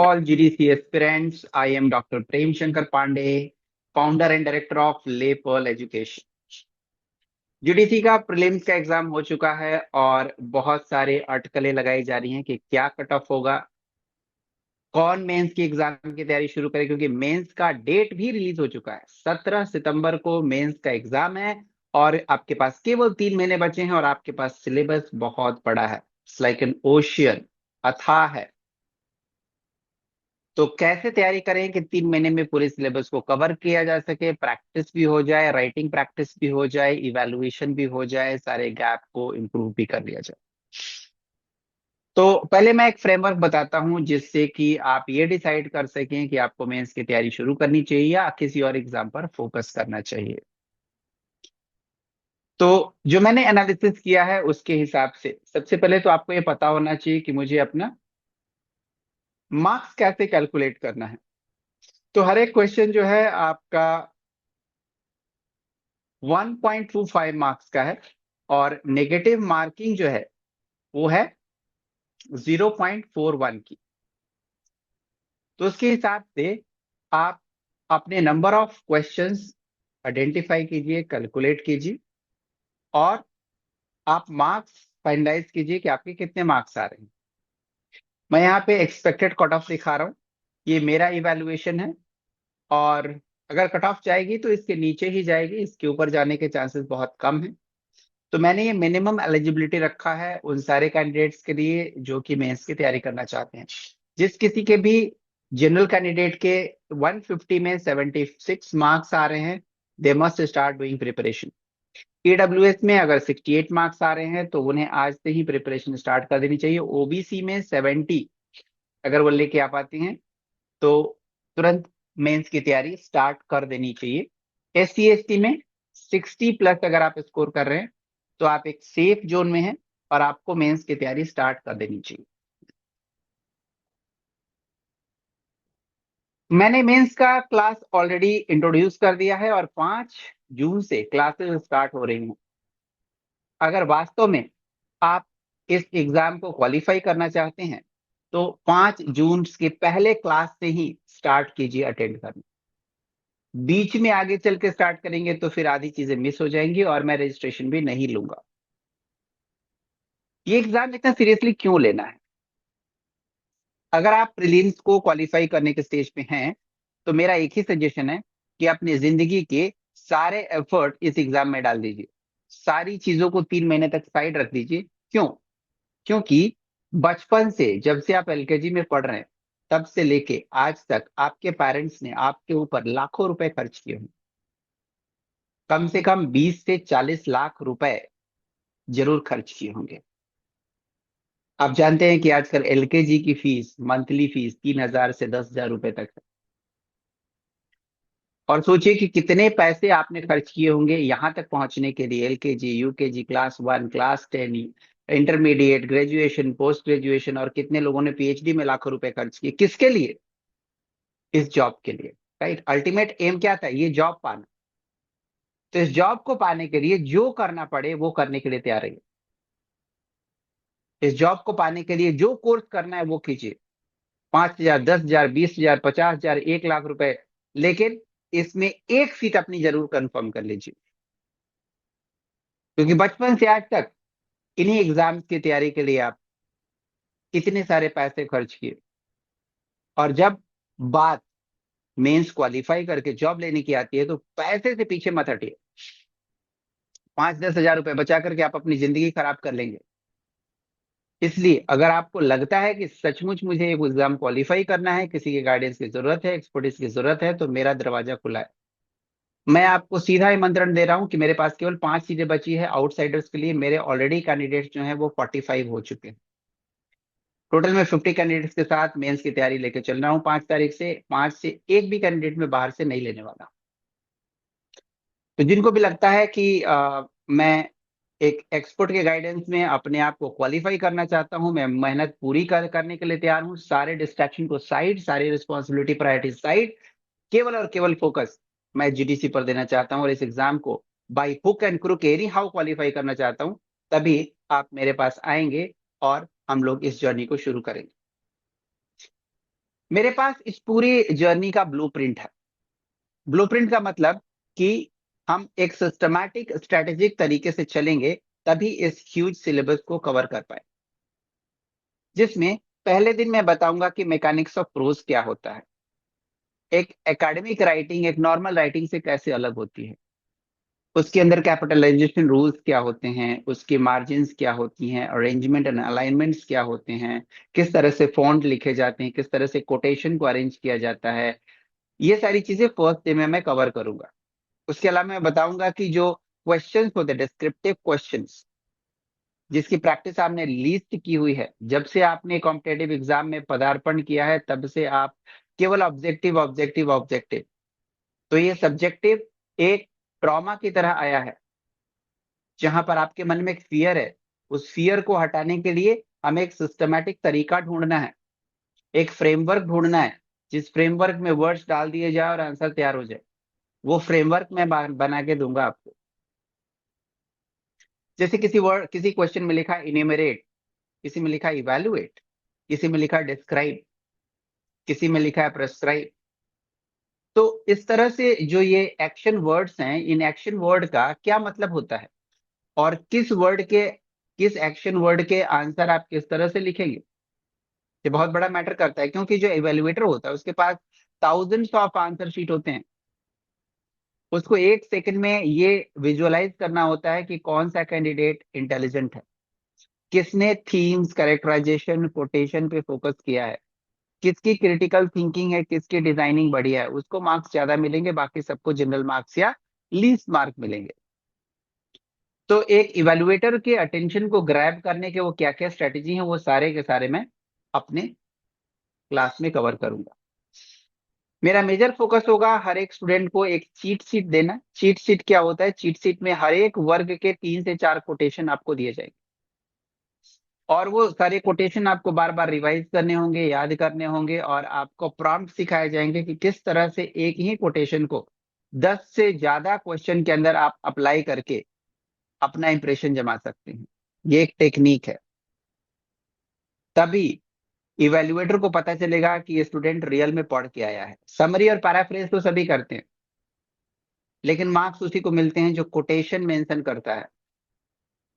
all GDC aspirants. I am Dr. Prem Shankar Pandey, founder and director of Le Pearl Education. GDC का prelims का exam हो चुका है और बहुत सारे अटकलें लगाई जा रही हैं कि क्या कट ऑफ होगा, कौन मेंस की एग्जाम की तैयारी शुरू करे, क्योंकि मेंस का डेट भी रिलीज हो चुका है। 17 सितंबर को मेंस का एग्जाम है और आपके पास केवल 3 महीने बचे हैं और आपके पास सिलेबस बहुत बड़ा है। इट्स लाइक एन ओशियन, अथाह है। तो कैसे तैयारी करें कि 3 महीने में पूरे सिलेबस को कवर किया जा सके, प्रैक्टिस भी हो जाए, राइटिंग प्रैक्टिस भी हो जाए, इवैल्यूएशन भी हो जाए, सारे गैप को इम्प्रूव भी कर लिया जाए। तो पहले मैं एक फ्रेमवर्क बताता हूं जिससे कि आप ये डिसाइड कर सकें कि आपको मेंस की तैयारी शुरू करनी चाहिए या किसी और एग्जाम पर फोकस करना चाहिए। तो जो मैंने एनालिसिस किया है उसके हिसाब से सबसे पहले तो आपको ये पता होना चाहिए कि मुझे अपना मार्क्स कैसे कैलकुलेट करना है। तो हर एक क्वेश्चन जो है आपका 1.25 मार्क्स का है और नेगेटिव मार्किंग जो है वो है 0.41 की। तो उसके हिसाब से आप अपने नंबर ऑफ क्वेश्चंस आइडेंटिफाई कीजिए, कैलकुलेट कीजिए और आप मार्क्स फाइनलाइज कीजिए कि आपके कितने मार्क्स आ रहे हैं। मैं यहाँ पे एक्सपेक्टेड कट ऑफ दिखा रहा हूँ, ये मेरा इवैल्यूएशन है और अगर कट ऑफ जाएगी तो इसके नीचे ही जाएगी, इसके ऊपर जाने के चांसेस बहुत कम है। तो मैंने ये मिनिमम एलिजिबिलिटी रखा है उन सारे कैंडिडेट्स के लिए जो कि मेंस की तैयारी करना चाहते हैं। जिस किसी के भी जनरल कैंडिडेट के 150 में 76 मार्क्स आ रहे हैं, they must start doing preparation. EWS में अगर 68 मार्क्स आ रहे हैं तो उन्हें आज से ही प्रिपरेशन स्टार्ट कर देनी चाहिए। ओबीसी में 70 अगर वो लेके आ पाती हैं तो तुरंत मेंस की तैयारी स्टार्ट कर देनी चाहिए। एससी एसटी में 60 प्लस अगर आप स्कोर कर रहे हैं तो आप एक सेफ जोन में हैं और आपको मेंस की तैयारी स्टार्ट कर देनी चाहिए। मैंने मेंस का क्लास ऑलरेडी इंट्रोड्यूस कर दिया है और 5 जून से क्लासेस स्टार्ट हो रही हैं। अगर वास्तव में आप इस एग्जाम को क्वालिफाई करना चाहते हैं तो 5 जून के पहले क्लास से ही स्टार्ट कीजिए अटेंड करना। बीच में आगे चल के स्टार्ट करेंगे तो फिर आधी चीजें मिस हो जाएंगी और मैं रजिस्ट्रेशन भी नहीं लूंगा। ये एग्जाम इतना सीरियसली क्यों लेना है? अगर आप प्रीलिम्स को क्वालिफाई करने के स्टेज पे हैं तो मेरा एक ही सजेशन है कि अपनी जिंदगी के सारे एफर्ट इस एग्जाम में डाल दीजिए। सारी चीजों को 3 महीने तक साइड रख दीजिए। क्यों? क्योंकि बचपन से जब से आप एलकेजी में पढ़ रहे हैं तब से लेके आज तक आपके पेरेंट्स ने आपके ऊपर लाखों रुपए खर्च किए होंगे। कम से कम 20 से 40 लाख रुपए जरूर खर्च किए होंगे। आप जानते हैं कि आजकल एलकेजी की फीस, मंथली फीस 3,000 से 10,000 रुपए तक है। और सोचिए कि कितने पैसे आपने खर्च किए होंगे यहां तक पहुंचने के लिए। LKG, UKG, class 1, class 10, intermediate, graduation, post graduation और कितने लोगों ने पीएचडी में लाखों रुपए खर्च किए। किसके लिए? इस जॉब के लिए। राइट? अल्टीमेट एम क्या था? ये जॉब पाना। तो इस जॉब को पाने के लिए जो करना पड़े वो करने के लिए तैयार रहिए। इस जॉब को पाने के लिए जो कोर्स करना है वो कीजिए। 5,000, 10,000, 20,000, 50,000, 1 लाख रुपए, लेकिन इसमें एक सीट अपनी जरूर कंफर्म कर लीजिए। क्योंकि बचपन से आज तक इन्हीं एग्जाम्स की तैयारी के लिए आप इतने सारे पैसे खर्च किए और जब बात मेंस क्वालिफाई करके जॉब लेने की आती है तो पैसे से पीछे मत हटिए। 5-10 हजार रुपए बचा करके आप अपनी जिंदगी खराब कर लेंगे। इसलिए अगर आपको लगता है कि सचमुच मुझे एक एग्जाम क्वालिफाई करना है, किसी के गाइडेंस की जरूरत है, एक्सपर्टीज की जरूरत है, तो मेरा दरवाजा खुला है। मैं आपको सीधा आमंत्रण दे रहा हूं कि मेरे पास केवल 5 सीटें बची है आउटसाइडर्स के लिए। मेरे ऑलरेडी कैंडिडेट्स जो हैं वो 45 हो चुके हैं। टोटल में 50 कैंडिडेट्स के साथ मेंस की तैयारी लेके चल रहा हूँ। 5 तारीख से 5 से एक भी कैंडिडेट में बाहर से नहीं लेने वाला। तो जिनको भी लगता है कि मैं एक एक्सपर्ट के गाइडेंस में अपने आप को क्वालिफाई करना चाहता हूं, मैं मेहनत पूरी करने के लिए तैयार हूं, सारे डिस्ट्रैक्शन को साइड, सारी रिस्पॉन्सिबिलिटी प्रायोरिटी साइड, केवल और केवल फोकस मैं जीडीसी पर देना चाहता हूं और इस एग्जाम को by hook and crook anyhow qualify करना चाहता हूं, तभी आप मेरे पास आएंगे और हम लोग इस जर्नी को शुरू करेंगे। मेरे पास इस पूरी जर्नी का ब्लूप्रिंट है। ब्लूप्रिंट का मतलब कि हम एक सिस्टमैटिक स्ट्रेटेजिक तरीके से चलेंगे, तभी इस ह्यूज सिलेबस को कवर कर पाए। जिसमें पहले दिन मैं बताऊंगा कि मैकेनिक्स ऑफ प्रोज क्या होता है, एक एकेडमिक राइटिंग एक नॉर्मल राइटिंग से कैसे अलग होती है, उसके अंदर कैपिटलाइजेशन रूल्स क्या होते हैं, उसकी मार्जिन्स क्या होती हैं, अरेंजमेंट एंड अलाइनमेंट्स क्या होते हैं, किस तरह से फॉन्ट लिखे जाते हैं, किस तरह से कोटेशन को अरेंज किया जाता है। ये सारी चीजें फर्स्ट डे में मैं कवर करूंगा। उसके अलावा मैं बताऊंगा कि जो क्वेश्चंस होते हैं, डिस्क्रिप्टिव क्वेश्चंस, जिसकी प्रैक्टिस आपने लीस्ट की हुई है, जब से आपने कॉम्पिटेटिव एग्जाम में पदार्पण किया है तब से आप केवल ऑब्जेक्टिव ऑब्जेक्टिव ऑब्जेक्टिव, तो ये सब्जेक्टिव एक ट्रॉमा की तरह आया है, जहां पर आपके मन में एक फियर है। उस फियर को हटाने के लिए हमें एक सिस्टमैटिक तरीका ढूंढना है, एक फ्रेमवर्क ढूंढना है, जिस फ्रेमवर्क में वर्ड्स डाल दिए जाए और आंसर तैयार हो जाए। वो फ्रेमवर्क मैं बना के दूंगा आपको। जैसे किसी क्वेश्चन में लिखा इन्यूमरेट, किसी में लिखा इवैल्यूएट, किसी में लिखा डिस्क्राइब, किसी में लिखा है प्रेस्क्राइब। तो इस तरह से जो ये एक्शन वर्ड्स हैं, इन एक्शन वर्ड का क्या मतलब होता है, और किस एक्शन वर्ड के आंसर आप किस तरह से लिखेंगे, ये बहुत बड़ा मैटर करता है। क्योंकि जो इवेल्युएटर होता है उसके पास थाउजेंड्स ऑफ आंसर शीट होते हैं। उसको एक सेकंड में ये विजुअलाइज करना होता है कि कौन सा कैंडिडेट इंटेलिजेंट है, किसने थीम्स कैरेक्टराइजेशन कोटेशन पे फोकस किया है, किसकी क्रिटिकल थिंकिंग है, किसकी डिजाइनिंग बढ़िया है, उसको मार्क्स ज्यादा मिलेंगे, बाकी सबको जनरल मार्क्स या लीस्ट मार्क मिलेंगे। तो एक इवेल्युएटर के अटेंशन को ग्रैब करने के वो क्या क्या स्ट्रेटेजी हैं, वो सारे के सारे मैं अपने क्लास में कवर करूंगा। मेरा मेजर फोकस होगा हर एक स्टूडेंट को एक चीट शीट देना। चीट शीट क्या होता है? चीट शीट में हर एक वर्ग के 3 से 4 कोटेशन आपको दिए जाएंगे, और वो सारे कोटेशन आपको बार बार रिवाइज करने होंगे, याद करने होंगे, और आपको प्रॉम्प्ट सिखाए जाएंगे कि किस तरह से एक ही कोटेशन को 10 से ज्यादा क्वेश्चन के अंदर आप अप्लाई करके अपना इंप्रेशन जमा सकते हैं। ये एक टेक्निक है। तभी इवेल्युएटर को पता चलेगा कि ये स्टूडेंट रियल में पढ़ के आया है। समरी और पैराफ्रेज तो सभी करते हैं, लेकिन मार्क्स उसी को मिलते हैं जो कोटेशन मेंशन करता है।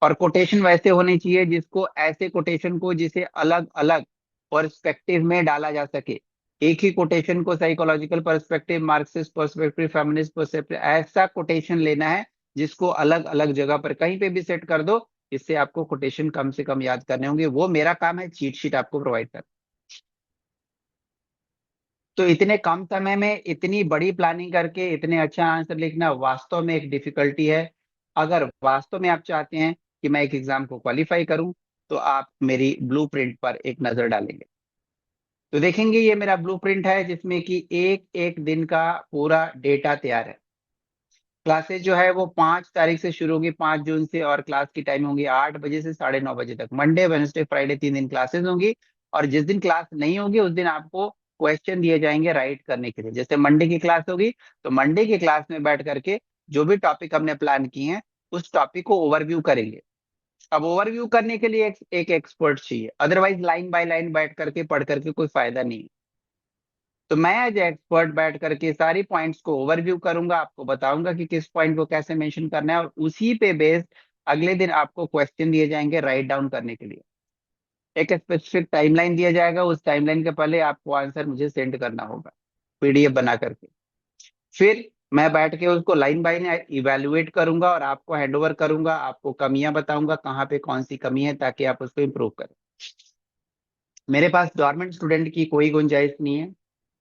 और कोटेशन वैसे होने चाहिए जिसको ऐसे कोटेशन को जिसे अलग अलग पर्सपेक्टिव में डाला जा सके। एक ही कोटेशन को psychological perspective, Marxist perspective, feminist perspective, ऐसा कोटेशन लेना है जिसको अलग अलग जगह पर कहीं पे भी सेट कर दो। इससे आपको कोटेशन कम से कम याद करने होंगे। वो मेरा काम है, चीट शीट आपको प्रोवाइड करना। तो इतने कम समय में इतनी बड़ी प्लानिंग करके इतने अच्छा आंसर लिखना वास्तव में एक डिफिकल्टी है। अगर वास्तव में आप चाहते हैं कि मैं एक एग्जाम को क्वालिफाई करूं, तो आप मेरी ब्लूप्रिंट पर एक नजर डालेंगे तो देखेंगे ये मेरा ब्लूप्रिंट है, जिसमें कि एक एक दिन का पूरा डेटा तैयार है। क्लासेस जो है वो 5 तारीख से शुरू होगी, 5 जून से, और क्लास की टाइम होगी 8 बजे से 9:30 बजे तक। मंडे वेडनेसडे फ्राइडे 3 दिन क्लासेस होंगी। और जिस दिन क्लास नहीं होगी उस दिन आपको क्वेश्चन दिए जाएंगे राइट करने के लिए। जैसे मंडे की क्लास होगी तो मंडे की क्लास में बैठ करके जो भी टॉपिक हमने प्लान किए हैं उस टॉपिक को ओवरव्यू करेंगे। अब ओवरव्यू करने के लिए एक एक्सपर्ट चाहिए, अदरवाइज लाइन बाय लाइन बैठ करके पढ़ करके कोई फायदा नहीं। तो मैं एज एक्सपर्ट बैठ करके सारी पॉइंट्स को ओवरव्यू करूंगा, आपको बताऊंगा कि किस पॉइंट को कैसे मेंशन करना है, और उसी पे बेस्ड अगले दिन आपको क्वेश्चन दिए जाएंगे राइट डाउन करने के लिए। एक स्पेसिफिक टाइमलाइन दिया जाएगा, उस टाइमलाइन के पहले आपको आंसर मुझे सेंड करना होगा पीडीएफ बना करके। फिर मैं बैठ के उसको लाइन बाय लाइन इवेलुएट करूंगा और आपको हैंडओवर करूंगा, आपको कमियां बताऊंगा कहाँ पे कौन सी कमी है, ताकि आप उसको इम्प्रूव करें। मेरे पास गवर्नमेंट स्टूडेंट की कोई गुंजाइश नहीं है।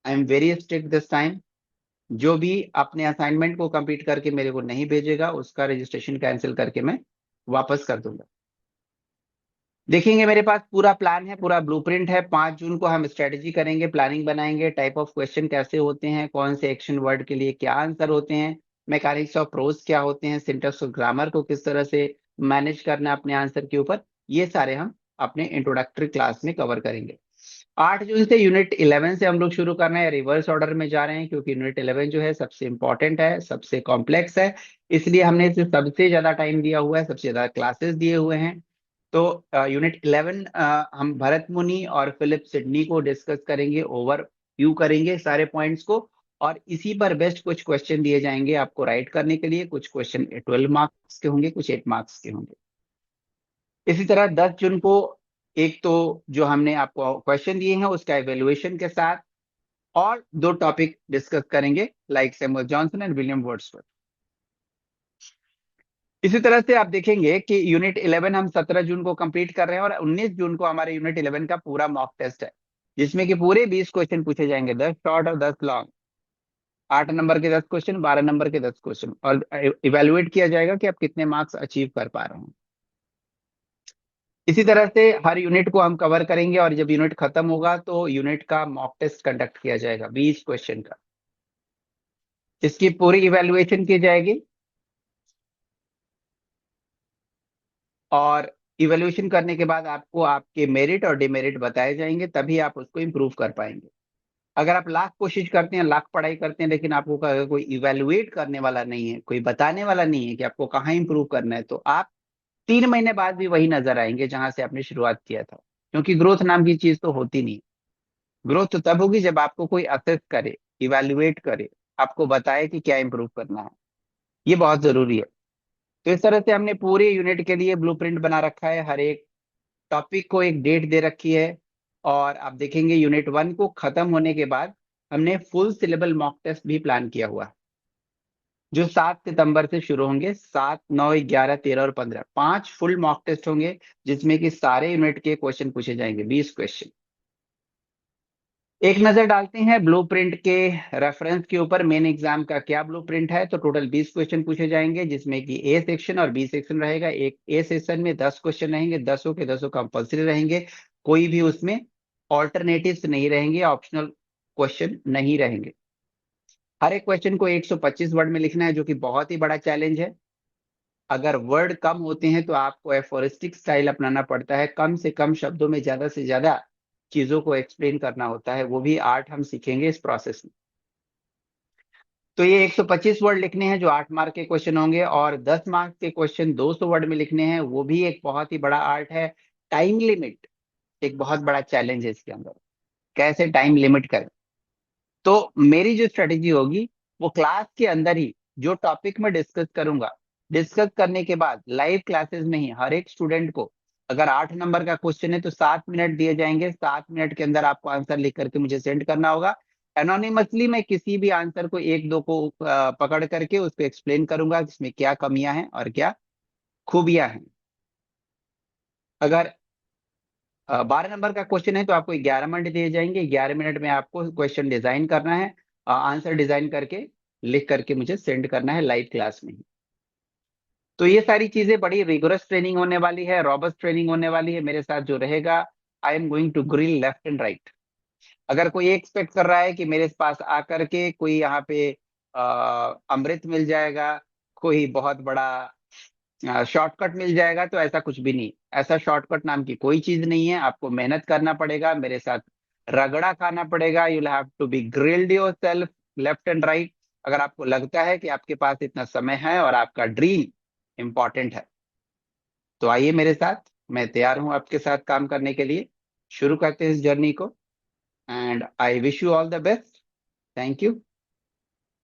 I am very strict this time. जो भी अपने असाइनमेंट को कंप्लीट करके मेरे को नहीं भेजेगा उसका रजिस्ट्रेशन कैंसिल करके मैं वापस कर दूंगा। देखेंगे मेरे पास पूरा प्लान है, पूरा ब्लूप्रिंट है। 5 जून को हम स्ट्रेटेजी करेंगे, प्लानिंग बनाएंगे, टाइप ऑफ क्वेश्चन कैसे होते हैं, कौन से एक्शन वर्ड के लिए क्या आंसर होते हैं, मैकेनिक्स ऑफ प्रोज क्या होते हैं, सिंटेक्स और ग्रामर को किस तरह से मैनेज करना है अपने आंसर के ऊपर। ये सारे हम अपने इंट्रोडक्टरी क्लास में कवर करेंगे। 8 जून से यूनिट 11 से हम लोग शुरू कर रहे हैं, रिवर्स ऑर्डर में जा रहे हैं, क्योंकि यूनिट 11 जो है सबसे इंपॉर्टेंट है, सबसे कॉम्प्लेक्स है। इसलिए हमने इसे सबसे ज्यादा टाइम दिया हुआ है, सबसे ज्यादा क्लासेस दिए हुए हैं। तो यूनिट 11 हम भरत मुनि और फिलिप सिडनी को डिस्कस करेंगे ओवर रिव्यू करेंगे सारे पॉइंट्स को, और इसी पर बेस्ट कुछ क्वेश्चन दिए जाएंगे आपको राइट करने के लिए। कुछ क्वेश्चन 12 मार्क्स के होंगे, कुछ 8 मार्क्स के होंगे। इसी तरह 10 जून को एक तो जो हमने आपको क्वेश्चन दिए हैं उसका एवेल्युएशन के साथ और 2 टॉपिक डिस्कस करेंगे, like Samuel Johnson and William Wordsworth. इसी तरह से आप देखेंगे कि यूनिट 11 हम 17 जून को कंप्लीट कर रहे हैं और 19 जून को हमारे यूनिट 11 का पूरा मॉक टेस्ट है, जिसमें कि पूरे 20 क्वेश्चन पूछे जाएंगे, 10 शॉर्ट और 10 लॉन्ग। 8 नंबर के 10 क्वेश्चन, 12 नंबर के 10 क्वेश्चन, और इवेल्युएट किया जाएगा कि आप कितने मार्क्स अचीव कर पा रहे हैं। इसी तरह से हर यूनिट को हम कवर करेंगे और जब यूनिट खत्म होगा तो यूनिट का मॉक टेस्ट कंडक्ट किया जाएगा 20 क्वेश्चन का। इसकी पूरी इवेल्युएशन की जाएगी और इवेल्युएशन करने के बाद आपको आपके मेरिट और डिमेरिट बताए जाएंगे, तभी आप उसको इम्प्रूव कर पाएंगे। अगर आप लाख कोशिश करते हैं, लाख पढ़ाई करते हैं, लेकिन आपको अगर कोई इवेल्युएट करने वाला नहीं है, कोई बताने वाला नहीं है कि आपको कहाँ इंप्रूव करना है, तो आप 3 महीने बाद भी वही नजर आएंगे जहां से आपने शुरुआत किया था। क्योंकि ग्रोथ नाम की चीज तो होती नहीं। ग्रोथ तो तब होगी जब आपको कोई असेस करे, इवेल्युएट करे, आपको बताए कि क्या इंप्रूव करना है। ये बहुत जरूरी है। तो इस तरह से हमने पूरे यूनिट के लिए ब्लूप्रिंट बना रखा है, हर एक टॉपिक को एक डेट दे रखी है। और आप देखेंगे यूनिट 1 को खत्म होने के बाद हमने फुल सिलेबल मॉक टेस्ट भी प्लान किया हुआ है, जो 7 सितंबर से शुरू होंगे। 7, 9, 11, 13 और 15 5 फुल मॉक टेस्ट होंगे, जिसमें कि सारे यूनिट के क्वेश्चन पूछे जाएंगे, 20 क्वेश्चन। एक नजर डालते हैं ब्लूप्रिंट के रेफरेंस के ऊपर, मेन एग्जाम का क्या ब्लूप्रिंट है। तो टोटल 20 क्वेश्चन पूछे जाएंगे, जिसमें कि ए सेक्शन और बी सेक्शन रहेगा। एक ए सेक्शन में 10 क्वेश्चन रहेंगे, 10 के 10 कंपल्सरी रहेंगे, कोई भी उसमें ऑल्टरनेटिव्स नहीं रहेंगे, ऑप्शनल क्वेश्चन नहीं रहेंगे। हर एक क्वेश्चन को 125 वर्ड में लिखना है, जो कि बहुत ही बड़ा चैलेंज है। अगर वर्ड कम होते हैं तो आपको एफोरिस्टिक स्टाइल अपनाना पड़ता है, कम से कम शब्दों में ज्यादा से ज्यादा चीजों को एक्सप्लेन करना होता है, वो भी आर्ट हम सीखेंगे इस प्रोसेस में। तो ये 125 वर्ड लिखने हैं जो 8 मार्क के क्वेश्चन होंगे, और 10 मार्क के क्वेश्चन 200 वर्ड में लिखने हैं, वो भी एक बहुत ही बड़ा आर्ट है। टाइम लिमिट एक बहुत बड़ा चैलेंज है इसके अंदर, कैसे टाइम लिमिट करें। तो मेरी जो स्ट्रेटेजी होगी वो क्लास के अंदर ही जो टॉपिक मैं डिस्कस करूंगा, डिस्कस करने के बाद लाइव क्लासेस में ही हर एक स्टूडेंट को, अगर 8 नंबर का क्वेश्चन है तो 7 मिनट दिए जाएंगे। 7 मिनट के अंदर आपको आंसर लिख करके मुझे सेंड करना होगा। एनोनिमसली मैं किसी भी आंसर को एक दो को पकड़ करके उसको एक्सप्लेन करूंगा कि इसमें क्या कमियां हैं और क्या खूबियां हैं। अगर 12 नंबर का क्वेश्चन है तो आपको 11 मिनट दिए जाएंगे। 11 मिनट में आपको क्वेश्चन डिजाइन करना है, आंसर डिजाइन करके लिख करके मुझे सेंड करना है लाइव क्लास में ही। तो ये सारी चीजें बड़ी रिगोरस ट्रेनिंग होने वाली है, रॉबस्ट ट्रेनिंग होने वाली है। मेरे साथ जो रहेगा, I am going to grill left and right. अगर कोई एक्सपेक्ट कर रहा है कि मेरे पास आकर के कोई यहाँ पे अमृत मिल जाएगा, कोई बहुत बड़ा शॉर्टकट मिल जाएगा, तो ऐसा कुछ भी नहीं। ऐसा शॉर्टकट नाम की कोई चीज नहीं है। आपको मेहनत करना पड़ेगा, मेरे साथ रगड़ा खाना पड़ेगा। You have to be grilled yourself left and right. अगर आपको लगता है कि आपके पास इतना समय है और आपका ड्रीम इंपॉर्टेंट है, तो आइए मेरे साथ, मैं तैयार हूं आपके साथ काम करने के लिए। शुरू करते हैं इस जर्नी को, and I wish you all the best. Thank you.